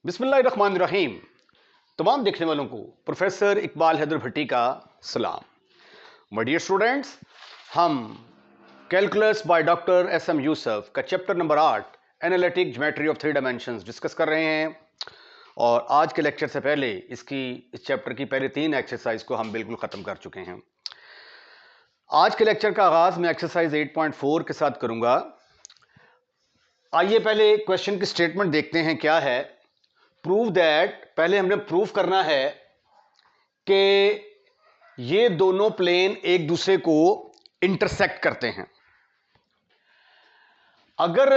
बिस्मिल्लाहिर्रहमानिर्रहीम। तमाम देखने वालों को प्रोफेसर इकबाल हैदर भट्टी का सलाम। माय डियर स्टूडेंट्स, हम calculus by doctor S M Yusuf का chapter number 8 analytic geometry of 3 dimensions discuss कर रहे हैं। और आज के लेक्चर से पहले इस चैप्टर की पहले 3 एक्सरसाइज को हम बिल्कुल ख़त्म कर चुके हैं। आज के लेक्चर का आगाज़ मैं एक्सरसाइज 8.4 के साथ करूंगा। आइए पहले क्वेश्चन की स्टेटमेंट देखते हैं क्या है। प्रूव दैट, पहले हमने प्रूव करना है कि ये दोनों प्लेन एक दूसरे को इंटरसेक्ट करते हैं। अगर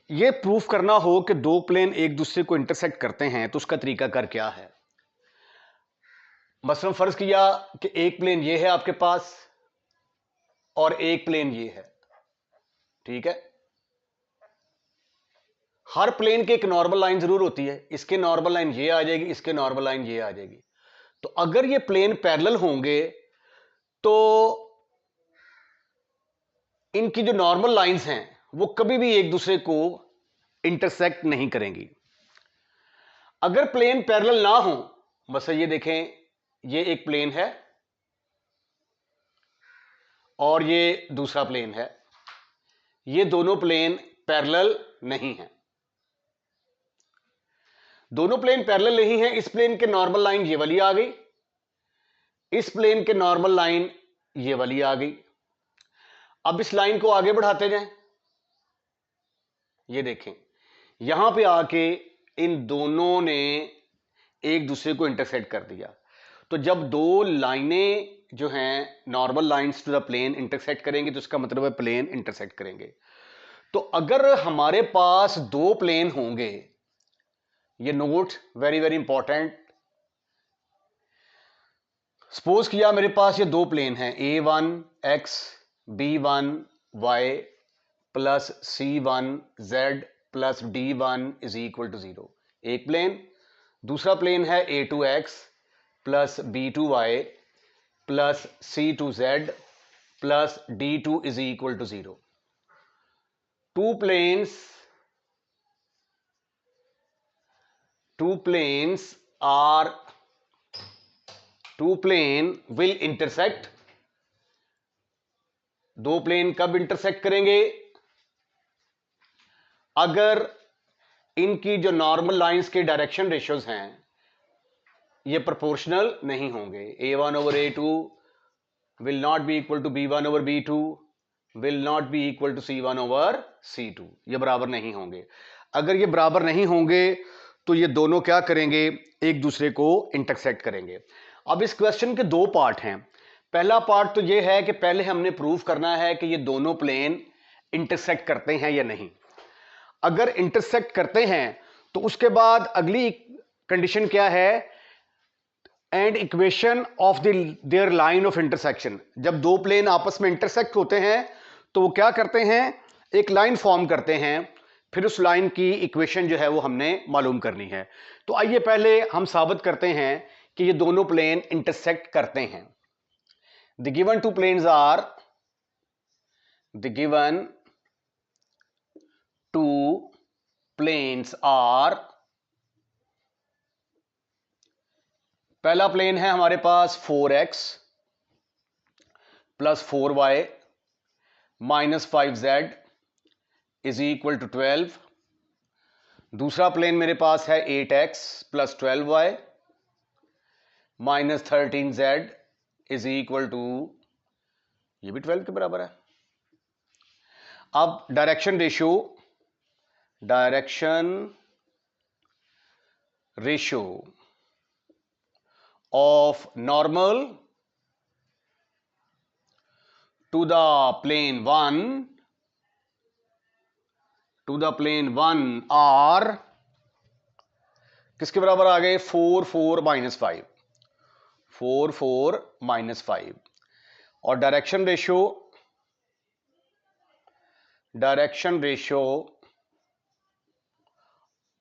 ये प्रूफ करना हो कि दो प्लेन एक दूसरे को इंटरसेक्ट करते हैं तो उसका तरीकाकार क्या है। मसलन फर्ज किया कि एक प्लेन ये है आपके पास और एक प्लेन ये है, ठीक है। हर प्लेन की एक नॉर्मल लाइन जरूर होती है, इसके नॉर्मल लाइन ये आ जाएगी, इसके नॉर्मल लाइन ये आ जाएगी। तो अगर ये प्लेन पैरेलल होंगे तो इनकी जो नॉर्मल लाइंस हैं वो कभी भी एक दूसरे को इंटरसेक्ट नहीं करेंगी। अगर प्लेन पैरेलल ना हो, बस ये देखें, ये एक प्लेन है और ये दूसरा प्लेन है, ये दोनों प्लेन पैरेलल नहीं हैं। दोनों प्लेन पैरेलल नहीं है। इस प्लेन के नॉर्मल लाइन ये वाली आ गई, इस प्लेन के नॉर्मल लाइन ये वाली आ गई। अब इस लाइन को आगे बढ़ाते जाएं, ये देखें यहां पे आके इन दोनों ने एक दूसरे को इंटरसेक्ट कर दिया। तो जब दो लाइनें जो हैं normal lines to the plane intersect करेंगे तो इसका मतलब है प्लेन इंटरसेक्ट करेंगे। तो अगर हमारे पास दो प्लेन होंगे, ये note very very important. Suppose किया मेरे पास ये दो प्लेन हैं, A1 x B1 y plus C1 z plus D1 is equal to 0। एक प्लेन। दूसरा प्लेन है A2 x plus B2 y plus C2 z plus D2 is equal to 0। Two plane will intersect. दो plane कब intersect करेंगे? अगर इनकी जो normal lines के डायरेक्शन रेशियोज हैं ये प्रोपोर्शनल नहीं होंगे। A1 over A2 will not be equal to B1 over B2 will not be equal to C1 over C2। ये बराबर नहीं होंगे। अगर ये बराबर नहीं होंगे तो ये दोनों क्या करेंगे? एक दूसरे को इंटरसेक्ट करेंगे। अब इस क्वेश्चन के दो पार्ट हैं। पहला पार्ट तो ये है कि पहले हमने प्रूव करना है कि ये दोनों प्लेन इंटरसेक्ट करते हैं या नहीं। अगर इंटरसेक्ट करते हैं तो उसके बाद अगली कंडीशन क्या है? And equation of their line of intersection. जब दो प्लेन आपस में इंटरसेक्ट होते हैं तो वो क्या करते हैं? एक लाइन फॉर्म करते हैं। फिर उस लाइन की इक्वेशन जो है वो हमने मालूम करनी है। तो आइए पहले हम साबित करते हैं कि ये दोनों प्लेन इंटरसेक्ट करते हैं। The given two planes are, the given two planes are, पहला प्लेन है हमारे पास 4x plus 4y minus 5z is equal to 12। दूसरा प्लेन मेरे पास है 8x plus 12y minus 13z is equal to, ये भी 12 के बराबर है। अब direction ratio of normal to the plane 1 are किसके बराबर आ गए? 4 4 माइनस 5, 4 4 माइनस 5। और direction ratio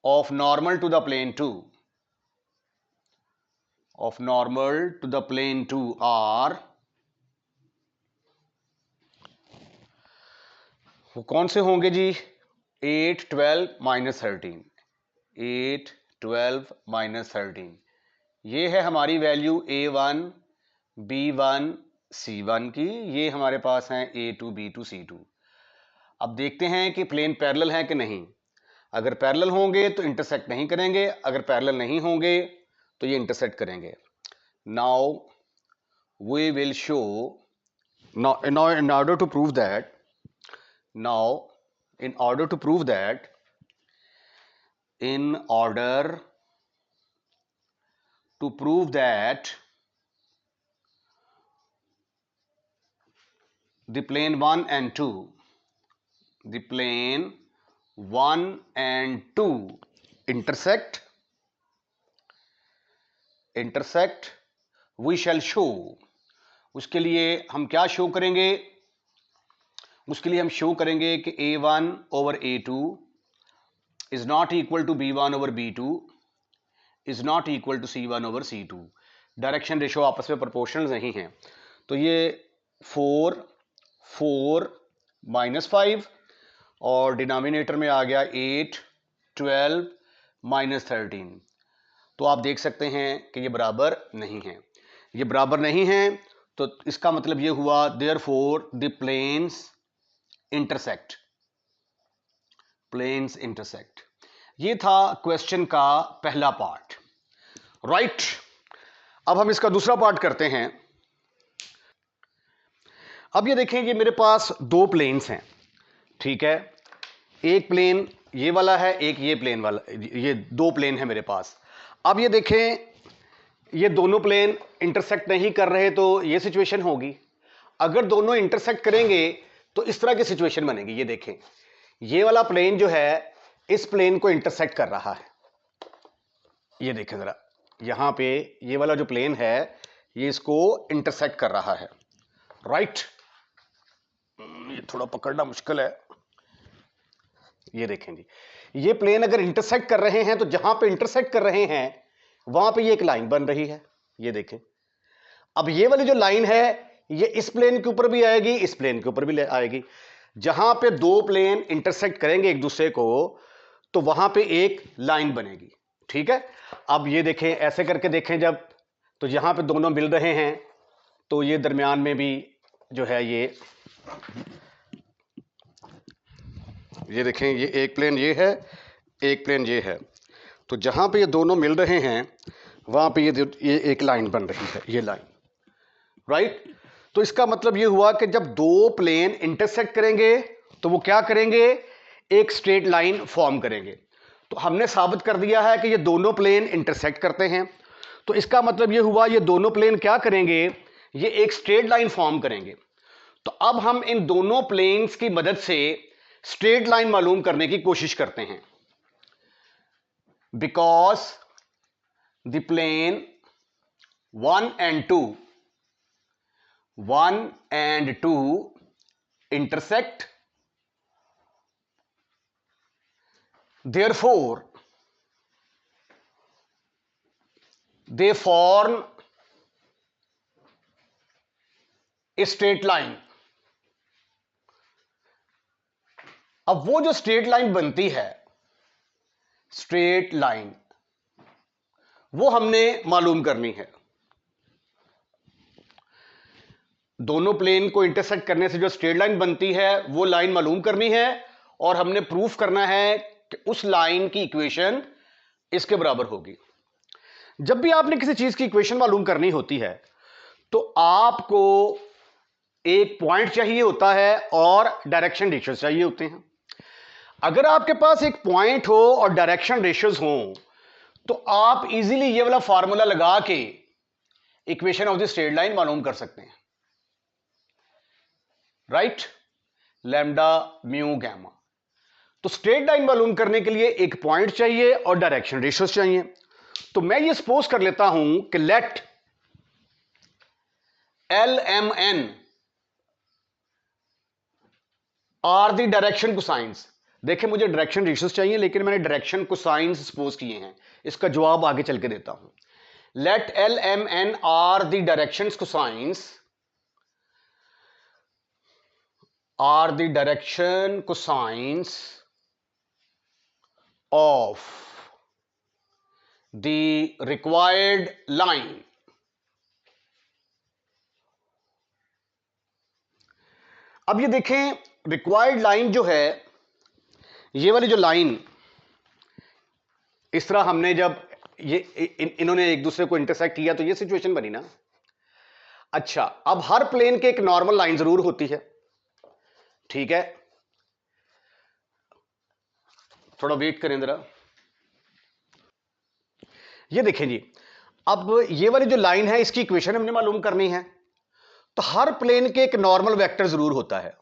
of normal to the plane 2 are, वो कौन से होंगे जी? 8 12 माइनस 13, 8 12 माइनस 13, ये है हमारी वैल्यू A1 B1 C1 की, ये हमारे पास हैं A2 B2 C2। अब देखते हैं कि प्लेन पैरेलल हैं कि नहीं। अगर पैरेलल होंगे तो इंटरसेक्ट नहीं करेंगे, अगर पैरेलल नहीं होंगे तो ये इंटरसेक्ट करेंगे। Now we will show, now in order to prove that, in order to prove that the plane 1 and 2 intersect, we shall show, उसके लिए हम क्या शो करेंगे? उसके लिए हम शो करेंगे कि A1 over A2 is not equal to B1 over B2 is not equal to C1 over C2। Direction ratio आपस में प्रोपोर्शनल नहीं है, तो ये 4 माइनस 5 और डिनोमिनेटर में आ गया 8 12 माइनस 13। तो आप देख सकते हैं कि ये बराबर नहीं है, ये बराबर नहीं है, तो इसका मतलब ये हुआ देयरफॉर द प्लेन्स इंटरसेक्ट। ये था क्वेश्चन का पहला पार्ट, राइट। अब हम इसका दूसरा पार्ट करते हैं। अब ये देखें, ये मेरे पास दो प्लेन्स हैं, ठीक है। एक प्लेन ये वाला है, एक ये प्लेन वाला, ये दो प्लेन है मेरे पास। अब ये देखें, ये दोनों प्लेन इंटरसेक्ट नहीं कर रहे तो ये सिचुएशन होगी। अगर दोनों इंटरसेक्ट करेंगे तो इस तरह की सिचुएशन बनेगी। ये देखें, ये वाला प्लेन जो है इस प्लेन को इंटरसेक्ट कर रहा है। ये देखें जरा, यहां पे ये वाला जो प्लेन है ये इसको इंटरसेक्ट कर रहा है, राइट। ये थोड़ा पकड़ना मुश्किल है। ये देखें जी, ये प्लेन अगर इंटरसेक्ट कर रहे हैं तो जहां पे इंटरसेक्ट कर रहे हैं वहां पे ये एक लाइन बन रही है। ये देखें, अब ये वाली जो लाइन है ये इस प्लेन के ऊपर भी आएगी, इस प्लेन के ऊपर भी आएगी। जहां पे दो प्लेन इंटरसेक्ट करेंगे एक दूसरे को तो वहां पे एक लाइन बनेगी, ठीक है। अब ये देखें, ऐसे करके देखें जब, तो यहां पे दोनों मिल रहे हैं तो ये दरमियान में भी जो है ये देखें, ये एक प्लेन ये है, एक प्लेन ये है, तो जहां पे ये दोनों मिल रहे हैं वहां पे ये एक लाइन बन रही है, ये लाइन, राइट। तो इसका मतलब ये हुआ कि जब दो प्लेन इंटरसेक्ट करेंगे तो वो क्या करेंगे? एक स्ट्रेट लाइन फॉर्म करेंगे। तो हमने साबित कर दिया है कि ये दोनों प्लेन इंटरसेक्ट करते हैं, तो इसका मतलब ये हुआ ये दोनों प्लेन क्या करेंगे? ये एक स्ट्रेट लाइन फॉर्म करेंगे। तो अब हम इन दोनों प्लेन्स की मदद से स्ट्रेट लाइन मालूम करने की कोशिश करते हैं। Because the plane 1 and 2 intersect, therefore they form a straight line। अब वो जो स्ट्रेट लाइन बनती है, स्ट्रेट लाइन, वो हमने मालूम करनी है। दोनों प्लेन को इंटरसेक्ट करने से जो स्ट्रेट लाइन बनती है वो लाइन मालूम करनी है, और हमने प्रूफ करना है कि उस लाइन की इक्वेशन इसके बराबर होगी। जब भी आपने किसी चीज की इक्वेशन मालूम करनी होती है तो आपको एक पॉइंट चाहिए होता है और डायरेक्शन रेशियोज चाहिए होते हैं। अगर आपके पास एक पॉइंट हो और डायरेक्शन रेशियोज हो तो आप इजीली ये वाला फार्मूला लगा के equation of the straight line मालूम कर सकते हैं, राइट। Lambda mu gamma. तो स्ट्रेट लाइन मालूम करने के लिए एक पॉइंट चाहिए और डायरेक्शन रेशियोज चाहिए। तो मैं ये सपोज कर लेता हूं कि let LMN are the direction cosines. देखिए, मुझे डायरेक्शन रेशियोज चाहिए लेकिन मैंने डायरेक्शन कोसाइंस सपोज किए हैं। इसका जवाब आगे चल के देता हूं। Let LMN are the directions cosines, are the direction cosines of the required line अब ये देखें रिक्वायर्ड लाइन जो है, ये वाली जो लाइन इस तरह हमने जब ये इन्होंने एक दूसरे को इंटरसेक्ट किया तो ये सिचुएशन बनी ना। अच्छा, अब हर प्लेन के एक नॉर्मल लाइन जरूर होती है, ठीक है, थोड़ा वेट करें जरा। ये देखें जी, अब ये वाली जो लाइन है इसकी इक्वेशन हमने मालूम करनी है, तो हर प्लेन के एक नॉर्मल वेक्टर जरूर होता है।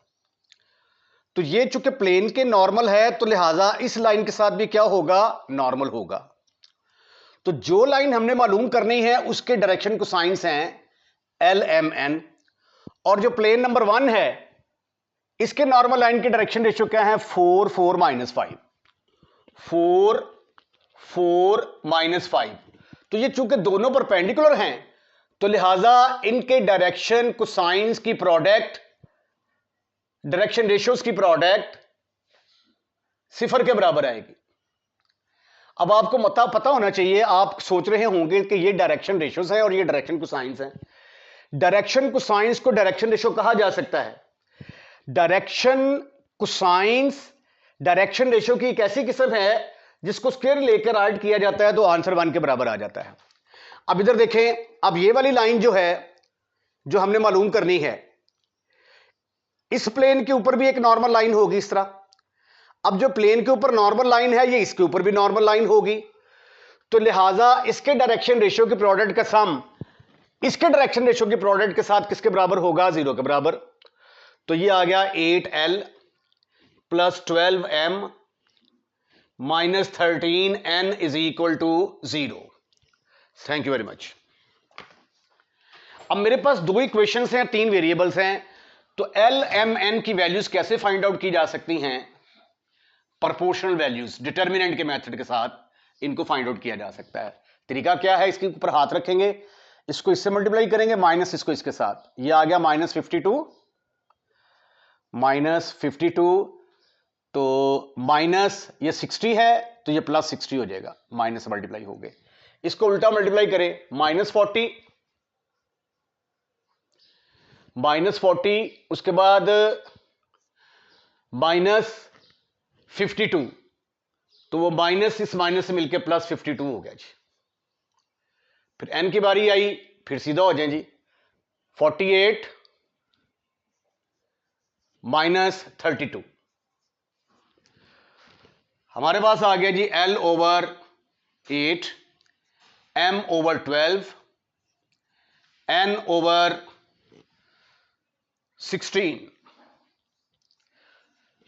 तो ये चूंकि प्लेन के नॉर्मल है तो लिहाजा इस लाइन के साथ भी क्या होगा, नॉर्मल होगा। तो जो लाइन हमने मालूम करनी है उसके डायरेक्शन कोसाइंस हैं एल एम एन, और जो प्लेन नंबर 1 है इसके नॉर्मल लाइन के डायरेक्शन रेशियो क्या है, 4 4 -5 4 4 -5। तो ये चूंकि दोनों परपेंडिकुलर हैं तो लिहाजा इनके डायरेक्शन कोसाइंस की प्रोडक्ट, डायरेक्शन रेशियोज की प्रोडक्ट 0 के बराबर आएगी। अब आपको पता होना चाहिए, आप सोच रहे होंगे कि ये डायरेक्शन रेशियोज हैं और ये डायरेक्शन कोसाइंस हैं। डायरेक्शन कोसाइंस को डायरेक्शन रेशियो कहा जा सकता है। डायरेक्शन कोसाइंस डायरेक्शन रेशियो की एक ऐसी किस्म है जिसको स्क्वायर लेकर ऐड किया जाता है तो आंसर 1 के बराबर आ जाता है। अब इधर देखें, अब ये वाली लाइन जो है जो हमने मालूम करनी है, इस प्लेन के ऊपर भी एक नॉर्मल लाइन होगी इस तरह। अब जो प्लेन के ऊपर नॉर्मल लाइन है ये इसके ऊपर भी नॉर्मल लाइन होगी, तो लिहाजा इसके डायरेक्शन रेशियो के प्रोडक्ट का सम इसके डायरेक्शन रेशियो के प्रोडक्ट के साथ किसके बराबर होगा, 0 के बराबर। तो ये आ गया 8L + 12M - 13N = 0। Thank you very much. अब मेरे पास 2 इक्वेशंस हैं, 3 वेरिएबल्स हैं, तो L M N की वैल्यूज कैसे फाइंड आउट की जा सकती हैं, प्रोपोर्शनल वैल्यूज डिटर्मिनेंट के मेथड के साथ इनको फाइंड आउट किया जा सकता है। तरीका क्या है, इसके ऊपर हाथ रखेंगे, इसको इससे मल्टीप्लाई करेंगे, माइनस इसको इसके साथ, ये आ गया -52 तो माइनस ये 60 है तो ये +60 हो जाएगा, माइनस मल्टीप्लाई हो गए। इसको उल्टा मल्टीप्लाई करें, -40 उसके बाद -52 तो वो माइनस इस माइनस से मिलकर +52 हो गया जी। फिर n की बारी आई, फिर सीधा हो जाए जी, 48 - 32 हमारे पास आ गया जी L/8 M/12 N/16।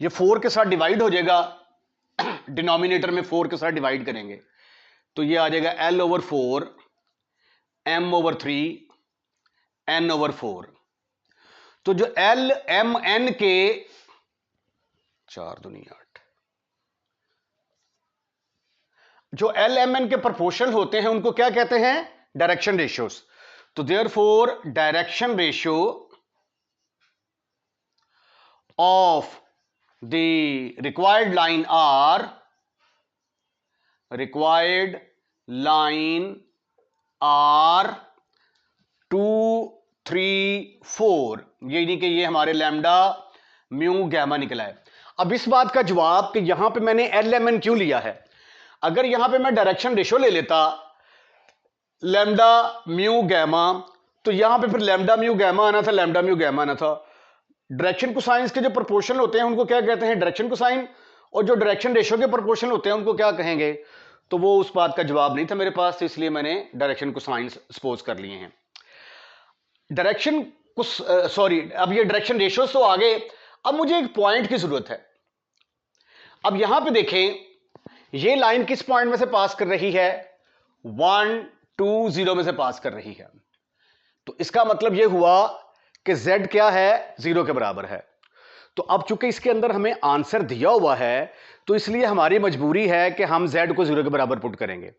ये 4 के साथ डिवाइड हो जाएगा, डिनोमिनेटर में 4 के साथ डिवाइड करेंगे तो ये आ जाएगा L/4 M/3 N/4। तो जो L M N के 4 दूनी 8 जो L M N के प्रोपोर्शनल होते हैं उनको क्या कहते हैं, डायरेक्शन रेशियोज। तो therefore direction ratio of the required line are 2 3 4, यानी कि ये हमारे लैम्डा म्यू गैमा निकला है। अब इस बात का जवाब कि यहां पे मैंने LMN क्यों लिया है, अगर यहां पे मैं डायरेक्शन रेशियो ले लेता लैम्डा म्यू गैमा तो यहां पे फिर लैम्डा म्यू गैमा आना था, लैम्डा म्यू गैमा आना था। डायरेक्शन कोसाइंस के जो प्रोपोर्शनल होते हैं उनको क्या कहते हैं, डायरेक्शन कोसाइन, और जो डायरेक्शन रेशियो के प्रोपोर्शनल होते हैं उनको क्या कहेंगे। तो वो उस बात का जवाब नहीं था मेरे पास, तो इसलिए मैंने डायरेक्शन कोसाइंस सपोज कर लिए हैं। डायरेक्शन सॉरी, अब ये डायरेक्शन रेशियोज तो आ गए। अब मुझे एक पॉइंट की जरूरत है। अब यहां पे देखें, ये लाइन किस पॉइंट में से पास कर रही है, 1 2 0 में से पास कर रही है। तो इसका मतलब यह हुआ कि z क्या है, 0 के बराबर है। तो अब चूंकि इसके अंदर हमें आंसर दिया हुआ है तो इसलिए हमारी मजबूरी है कि हम z को 0 के बराबर पुट करेंगे।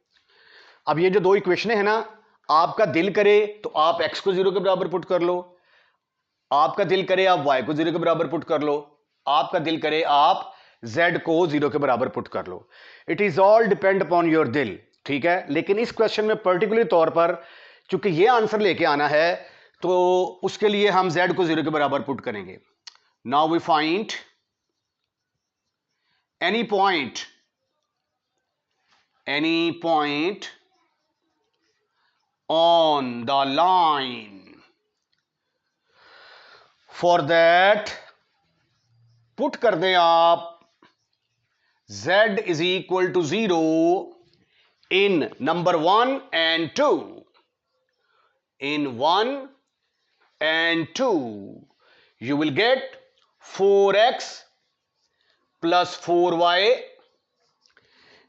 अब ये जो 2 इक्वेशनें हैं ना, आपका दिल करे तो आप x को 0 के बराबर पुट कर लो, आपका दिल करे आप y को 0 के बराबर पुट कर लो, आपका दिल करे आप z को 0 के बराबर पुट कर लो। It is all depend upon your दिल। ठीक है, लेकिन इस क्वेश्चन में पर्टिकुलर तौर पर चूंकि ये आंसर लेके आना है तो उसके लिए हम z को 0 के बराबर पुट करेंगे. Now we find any point on the line. For that put कर दें आप z is equal to 0 in number 1 and 2. In 1 and 2 you will get 4x plus 4y.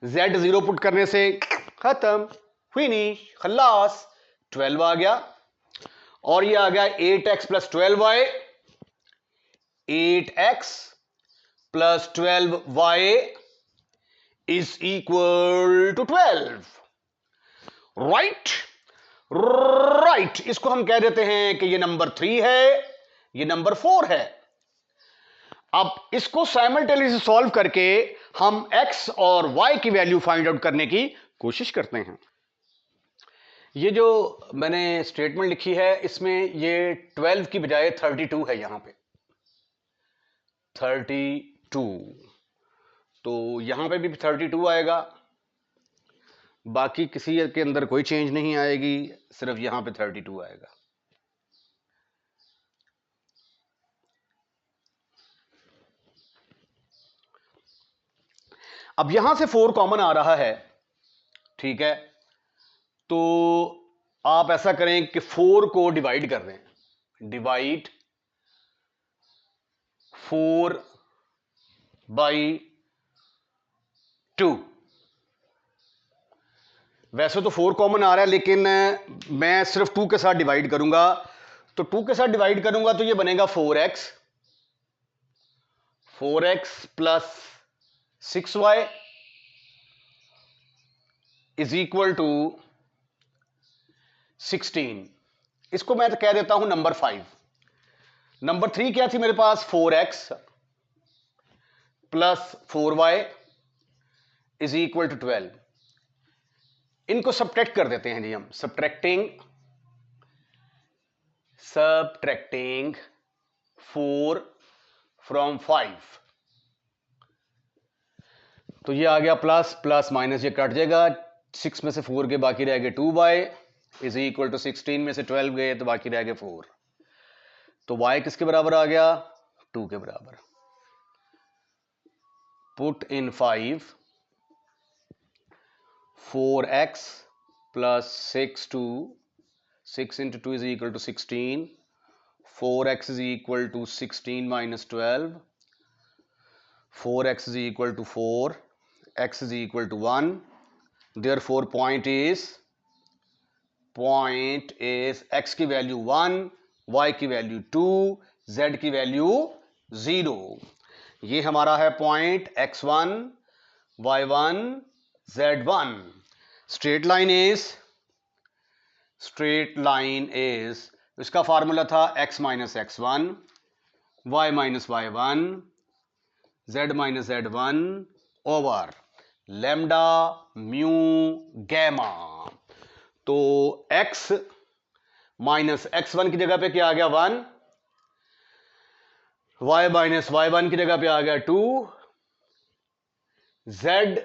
z 0 put करने से खत्म, फिनिश, खल्लास. 12 आ गया और ये आ गया 8x plus 12y. 8x plus 12y is equal to 12. Right. इसको हम कह देते हैं कि ये नंबर 3 है, ये नंबर 4 है. अब इसको साइमल्टेनियसली सॉल्व करके हम x और y की वैल्यू फाइंड आउट करने की कोशिश करते हैं. ये जो मैंने स्टेटमेंट लिखी है इसमें ये 12 की बजाय 32 है. यहां पे 32, तो यहां पे भी 32 आएगा. बाकी किसी के अंदर कोई चेंज नहीं आएगी, सिर्फ यहां पे 32 आएगा. अब यहां से 4 कॉमन आ रहा है, ठीक है, तो आप ऐसा करें कि 4 को डिवाइड कर दें. Divide 4 by 2. वैसे तो 4 कॉमन आ रहा है लेकिन मैं सिर्फ 2 के साथ डिवाइड करूंगा. तो 2 के साथ डिवाइड करूंगा तो ये बनेगा 4x plus 6y is equal to 16. इसको मैं तो कह देता हूं नंबर 5. नंबर 3 क्या थी मेरे पास? 4x प्लस 4y इज इक्वल टू 12. इनको सब्ट्रैक्ट कर देते हैं जी हम. Subtracting 4 from 5. तो ये आ गया प्लस प्लस माइनस, ये कट जाएगा. 6 में से 4 के बाकी रह गए 2y इज इक्वल टू 16 में से 12 गए तो बाकी रह गए 4. तो y किसके बराबर आ गया? 2 के बराबर. Put in 5. 4x plus 6 into 2 is equal to 16. 4x is equal to 16 minus 12. 4x is equal to 4. X is equal to 1. Therefore point is x की वैल्यू 1, y की वैल्यू 2, z की वैल्यू 0. ये हमारा है point x1, y1, z1. Straight line is इसका formula था x minus x1, y minus y1, z minus z1 over lambda mu gamma. तो x minus x1 की जगह पे क्या आ गया? 1. y माइनस y1 की जगह पे आ गया 2. z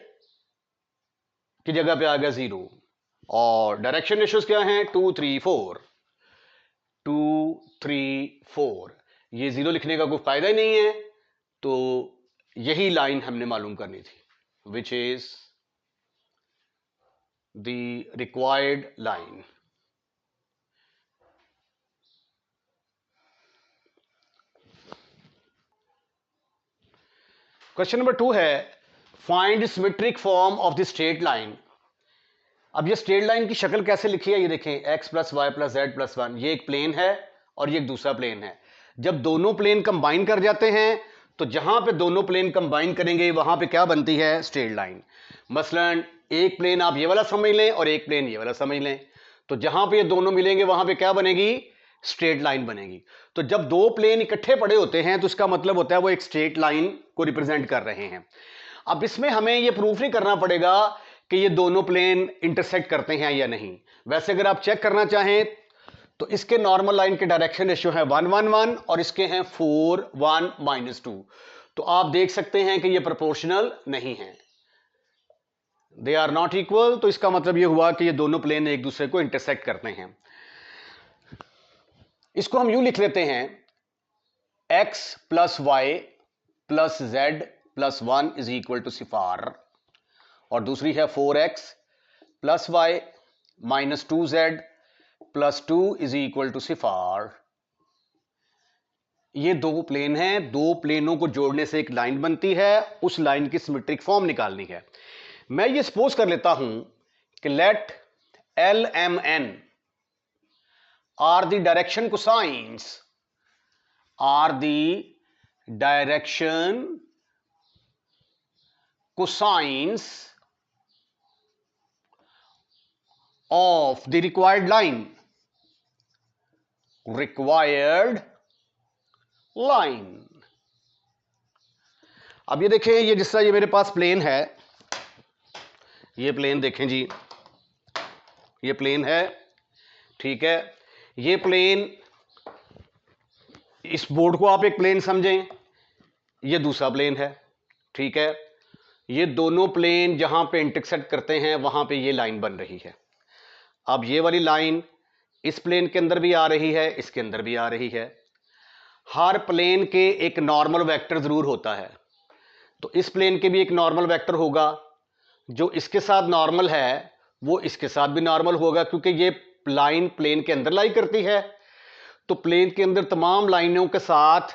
की जगह पे आ गया 0. और डायरेक्शन रेशियोज क्या हैं? 2, 3, 4. 2, 3, 4. ये 0 लिखने का कोई फायदा ही नहीं है. तो यही लाइन हमने मालूम करनी थी, which is the required line. Question number 2 है find symmetric form of the straight line. अब ये स्ट्रेट लाइन की शक्ल कैसे लिखी है? ये देखें, x plus y plus z plus 1. ये एक प्लेन है और ये एक दूसरा प्लेन है. जब दोनों प्लेन कंबाइन कर जाते हैं तो जहां पे दोनों प्लेन कंबाइन करेंगे वहां पे क्या बनती है? Straight line. मसलन एक प्लेन आप ये वाला समझ लें और एक प्लेन ये वाला समझ लें. तो जहां पे ये दोनों मिलेंगे वहां पे क्या बनेगी? स्ट्रेट लाइन बनेगी. तो जब दो प्लेन इकट्ठे पड़े होते हैं तो इसका मतलब होता है वो एक स्ट्रेट लाइन को रिप्रेजेंट कर रहे हैं. अब इसमें हमें ये प्रूफ नहीं करना पड़ेगा कि ये दोनों प्लेन इंटरसेक्ट करते हैं या नहीं। वैसे अगर आप चेक करना चाहें तो इसके नॉर्मल लाइन के डायरेक्शन रेशियो है 1 1 1 और इसके हैं 4 1 -2। तो आप देख सकते हैं कि ये प्रोपोर्शनल नहीं है, दे आर नॉट इक्वल। तो इसका मतलब ये हुआ कि ये दोनों प्लेन एक दूसरे को इंटरसेक्ट करते हैं। इसको हम यूं लिख लेते हैं, x + y + z + 1 = सिफार, और दूसरी है 4x + y - 2z + 2 = सिफार। ये दो प्लेन हैं, दो प्लेनों को जोड़ने से एक लाइन बनती है, उस लाइन की सिमेट्रिक फॉर्म निकालनी है। मैं ये सपोज कर लेता हूं कि let LMN are the direction cosines, are the direction cosines of the required line, अब ये देखें, ये जिस तरह ये मेरे पास प्लेन है, ये प्लेन देखें जी, ये प्लेन है, ठीक है। ये प्लेन, इस बोर्ड को आप एक प्लेन समझें, ये दूसरा प्लेन है, ठीक है। ये दोनों प्लेन जहां पे इंटरसेक्ट करते हैं वहां पे ये लाइन बन रही है। अब ये वाली लाइन इस प्लेन के अंदर भी आ रही है, इसके अंदर भी आ रही है। हर प्लेन के एक नॉर्मल वेक्टर जरूर होता है, तो इस प्लेन के भी एक नॉर्मल वेक्टर होगा, जो इसके साथ नॉर्मल है वो इसके साथ भी नॉर्मल होगा, क्योंकि ये लाइन प्लेन के अंदर लाई करती है। तो प्लेन के अंदर तमाम लाइनों के साथ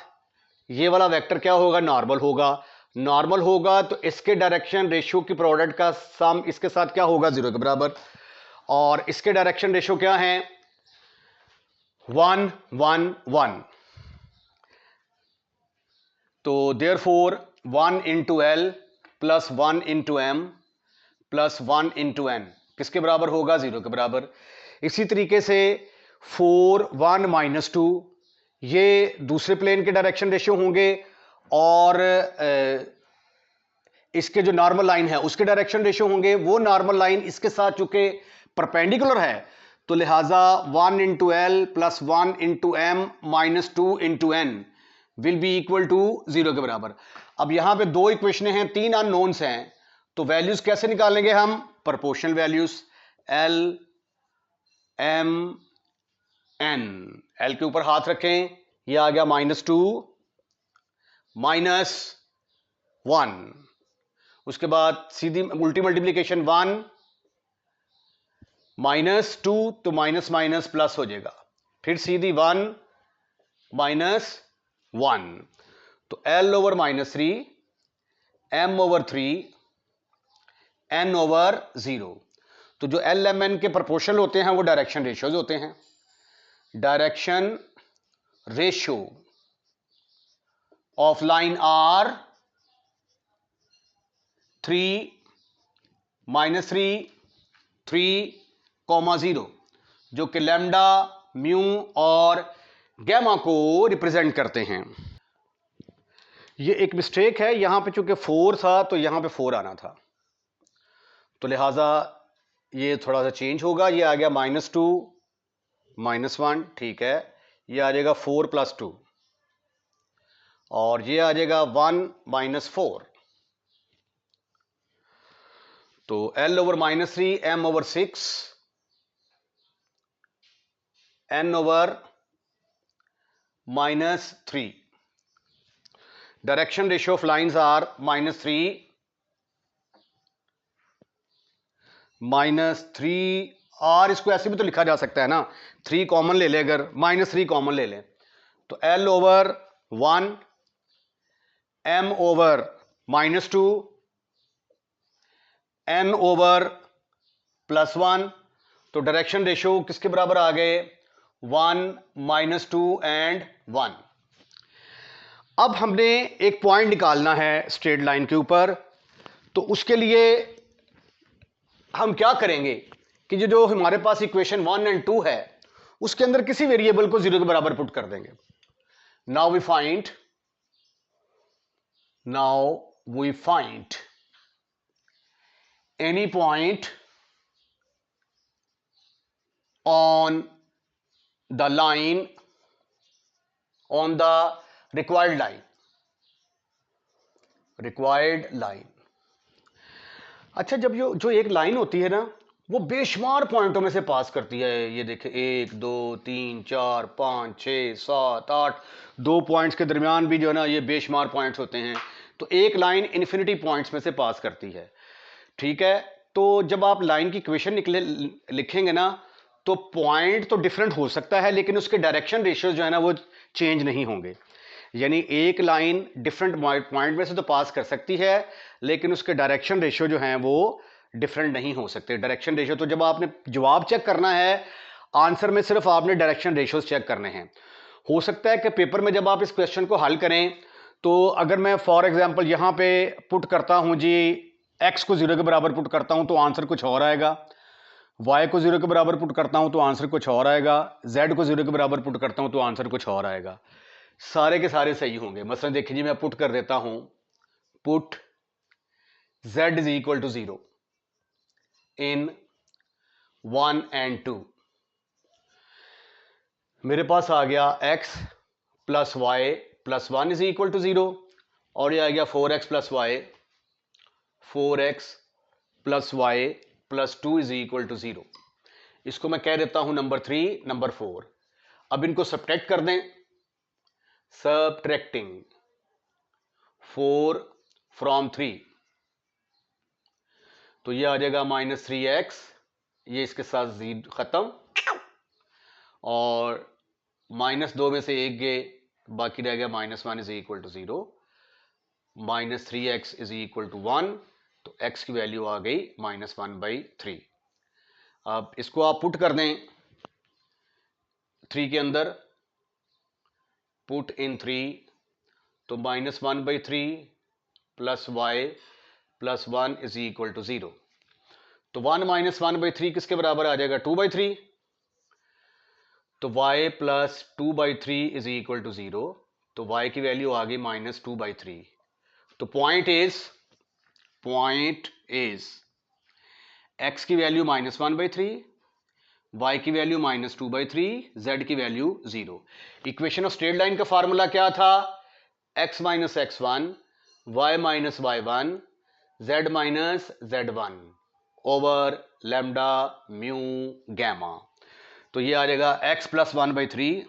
ये वाला वेक्टर क्या होगा, नॉर्मल होगा। नॉर्मल होगा तो इसके डायरेक्शन रेशियो की प्रोडक्ट का सम इसके साथ क्या होगा, 0 के बराबर। और इसके डायरेक्शन रेशियो क्या है, 1 1 1। तो देयरफॉर 1 × L + 1 × M + 1 × N किसके बराबर होगा, 0 के बराबर। इसी तरीके से 4 1 -2 ये दूसरे प्लेन के डायरेक्शन रेशियो होंगे, और इसके जो नॉर्मल लाइन है उसके डायरेक्शन रेशियो होंगे। वो नॉर्मल लाइन इसके साथ चूंकि परपेंडिकुलर है, तो लिहाजा 1 × L + 1 × M - 2 × N will be equal to 0 के बराबर। अब यहां पे दो इक्वेशन हैं, 3 अननोन्स हैं, तो वैल्यूज कैसे निकालेंगे हम, proportional values. L M N, L के ऊपर हाथ रखें, ये आ गया -2 -1, उसके बाद सीधी उल्टी मल्टीप्लीकेशन 1 -2, तो माइनस माइनस प्लस हो जाएगा, फिर सीधी 1 -1, तो L/-3 M/3 N/0। तो जो LMN के प्रोपोर्शनल होते हैं वो डायरेक्शन रेशियोज होते हैं। Direction ratio of line R 3 -3 3 0, जो कि लैम्डा, म्यू और गैमा को रिप्रेजेंट करते हैं। ये एक मिस्टेक है, यहां पे चूंकि 4 था तो यहां पे 4 आना था, तो लिहाजा ये थोड़ा सा चेंज होगा। ये आ गया -2 -1, ठीक है। ये आ जाएगा 4 + 2, और ये आ जाएगा 1 - 4। तो L/-3 M/6 N/-3। Direction ratio of lines are -3 और इसको ऐसे भी तो लिखा जा सकता है ना, 3 कॉमन ले ले, अगर -3 कॉमन ले लें तो L/1 M/-2 N/+1। तो डायरेक्शन रेशियो किसके बराबर आ गए, 1 -2 और 1। अब हमने एक पॉइंट निकालना है स्ट्रेट लाइन के ऊपर, तो उसके लिए हम क्या करेंगे कि जो हमारे पास इक्वेशन 1 और 2 है उसके अंदर किसी वेरिएबल को 0 के बराबर पुट कर देंगे। Now we find any point on the line, on the required line. अच्छा, जब जो एक लाइन होती है ना, वो बेशुमार पॉइंटों में से पास करती है. ये देखें, 1 2 3 4 5 6 7 8, 2 पॉइंट्स के दरमियान भी जो है ना, ये बेशुमार पॉइंट्स होते हैं. तो एक लाइन इन्फिनिटी पॉइंट्स में से पास करती है. ठीक है, तो जब आप लाइन की इक्वेशन लिखेंगे ना, तो पॉइंट तो डिफरेंट हो सकता है, लेकिन उसके डायरेक्शन रेशियोज जो है ना, वो चेंज नहीं होंगे. यानी एक लाइन डिफरेंट पॉइंट में से तो पास कर सकती है, लेकिन उसके डायरेक्शन रेशियो जो हैं वो डिफरेंट नहीं हो सकते. डायरेक्शन रेशियो, तो जब आपने जवाब चेक करना है, आंसर में सिर्फ आपने डायरेक्शन रेशियोज चेक करने हैं. हो सकता है कि पेपर में जब आप इस क्वेश्चन को हल करें, तो अगर मैं फॉर एग्जांपल यहां पे पुट करता हूं जी, x को 0 के बराबर पुट करता हूं तो आंसर कुछ और आएगा, y को 0 के बराबर पुट करता हूं तो आंसर कुछ और आएगा, z को 0 के बराबर पुट करता हूं तो आंसर कुछ और आएगा. सारे के सारे सही होंगे. मसलन देखिए जी, मैं पुट कर देता हूं, put z is equal to 0 in 1 and 2. मेरे पास आ गया x plus y plus 1 is equal to 0, और ये आ गया 4x plus y, 4x plus y plus 2 is equal to 0. इसको मैं कह देता हूं नंबर 3, नंबर 4. अब इनको सब्ट्रैक्ट कर दें. सबट्रैक्टिंग 4 फ्रॉम 3, तो ये आ जाएगा -3x, ये इसके साथ खत्म, और -2 में से 1 गए, बाकी रह गया -1 is equal to 0, -3x is equal to 1, तो x की वैल्यू आ गई -1/3. अब इसको आप पुट कर दें 3 के अंदर, पुट इन 3, तो -1/3 plus y plus 1 is equal to 0. तो 1 - 1/3 किसके बराबर आ जाएगा? 2/3. तो y plus 2/3 is equal to 0, तो y की वैल्यू आ गई -2/3. तो पॉइंट इज x की वैल्यू -1/3, y की वैल्यू -2/3, z की value 0. Equation of straight line का फार्मूला क्या था? x - x1, y - y1, z - z1 over lambda mu gamma. तो ये आ जाएगा x plus 1/3,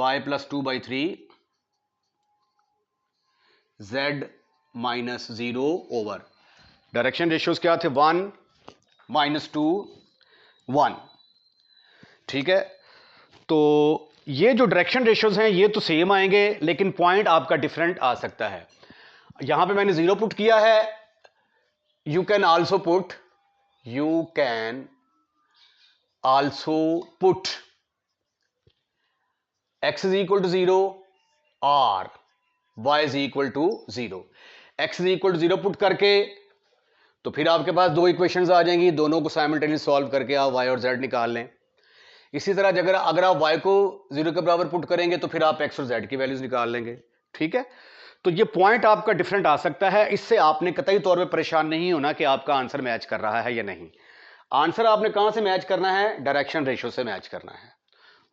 y plus 2/3, z -0 over direction ratios क्या थे? 1 -2 1. ठीक है, तो ये जो डायरेक्शन रेशियोज हैं ये तो सेम आएंगे, लेकिन पॉइंट आपका डिफरेंट आ सकता है. यहां पे मैंने 0 पुट किया है. You can also put x is equal to 0 और y is equal to 0. x is equal to 0 put करके तो फिर आपके पास दो इक्वेशंस आ जाएंगी, दोनों को साइमल्टेनियस सॉल्व करके आप y और z निकाल लें. इसी तरह अगर आप y को 0 के बराबर पुट करेंगे तो फिर आप x और z की वैल्यूज निकाल लेंगे. ठीक है, तो ये पॉइंट आपका डिफरेंट आ सकता है. इससे आपने कतई तौर पे परेशान नहीं होना कि आपका आंसर मैच कर रहा है या नहीं. आंसर आपने कहां से मैच करना है? डायरेक्शन रेशियो से मैच करना है.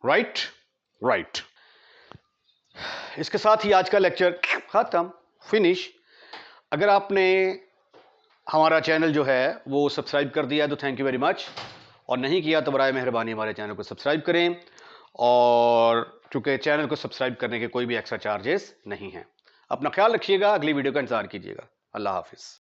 राइट. इसके साथ ही आज का लेक्चर खत्म, फिनिश. अगर आपने हमारा चैनल जो है वो सब्सक्राइब कर दिया है तो थैंक यू वेरी मच, और नहीं किया तो बराए मेहरबानी हमारे चैनल को सब्सक्राइब करें. और चूंकि चैनल को सब्सक्राइब करने के कोई भी एक्स्ट्रा चार्जेस नहीं हैं. अपना ख्याल रखिएगा, अगली वीडियो का इंतजार कीजिएगा. अल्लाह हाफिज.